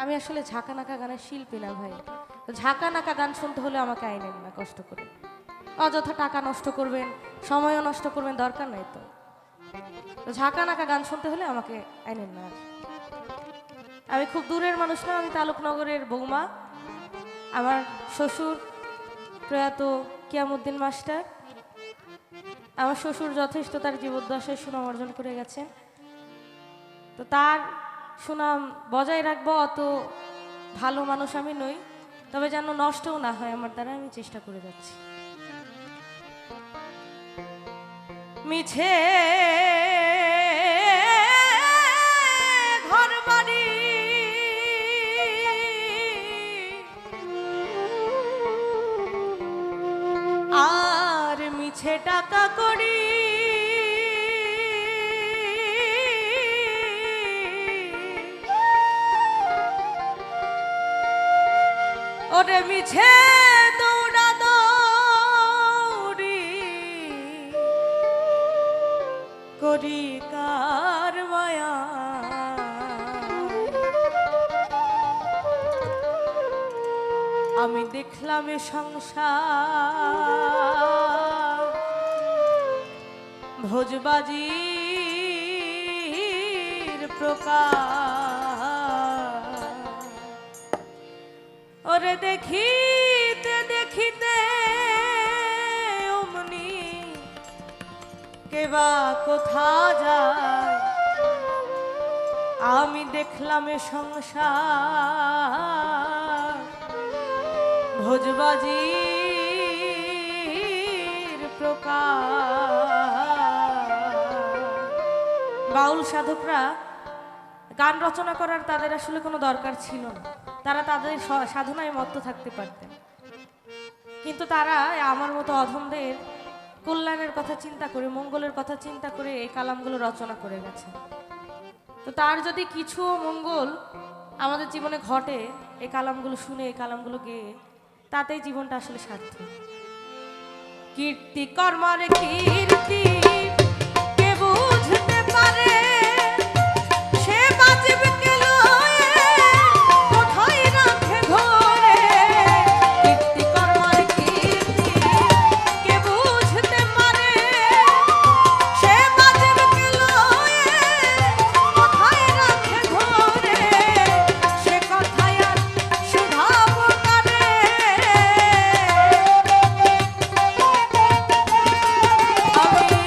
আমি আসলে ঝাঁকা নাকা গানের শিল্পী না ভাই। তো ঝাঁকা নাকা গান শুনতে হলে আমাকে আইনেন না কষ্ট করে। অযথা টাকা নষ্ট করবেন, সময়ও নষ্ট করবেন, দরকার নাই তো। তো ঝাঁকা নাকা গান শুনতে হলে আমাকে আইনেন না। আমি খুব দূরের মানুষ না, আমি তালুকনগরের বৌমা। আমার শ্বশুর প্রয়াত কিয়ামুদ্দিন মাস্টার। আমার শ্বশুর যথেষ্ট তার জীবদ্দশায় সুনাম অর্জন করে গেছেন। তো তার সুনাম বজায় রাখবো, অত ভালো মানুষ আমি নই, তবে যেন নষ্টও না হয় আমার দ্বারা, আমি চেষ্টা করে যাচ্ছি। মিছে ঘর বাড়ি আর মিছে টাকা করি ওরে মিছে দৌড়া দৌড়ি করি কার মায়া আমি দেখলাম এ সংসার ভোজবাজির প্রকার ওরে দেখিতে দেখিতে অমনি কেবা কোথা যায় আমি দেখলাম এ সংসার ভোজবাজির প্রকার। বাউল সাধকরা গান রচনা করার তাদের আসলে কোনো দরকার ছিল না, তারা তাদের সাধনায় মত্ত থাকতে পারতেন, কিন্তু তারা আমার মতো অধমদের কল্যাণের কথা চিন্তা করে, মঙ্গলের কথা চিন্তা করে এই কালামগুলো রচনা করে গেছে। তো তার যদি কিছু মঙ্গল আমাদের জীবনে ঘটে, এই কালামগুলো শুনে, এই কালামগুলো গেয়ে, তাতেই জীবনটা আসলে সার্থক। কীর্তি কর্মার কীর্তি কে বুঝতে পারে, সে বাঁচবে কে লয়ে, কোথায় রাখে ধরে। কীর্তি কর্মার কীর্তি কে বুঝতে পারে, সে বাঁচবে কে লয়ে, কোথায় রাখে ধরে। সে কথায় আর শুধাবো কারে, আমি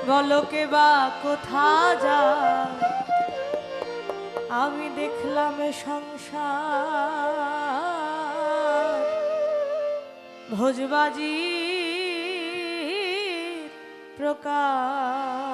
বলো কে বা কোথা যায়, আমি দেখলাম এ সংসার ভোজবাজি প্রকার।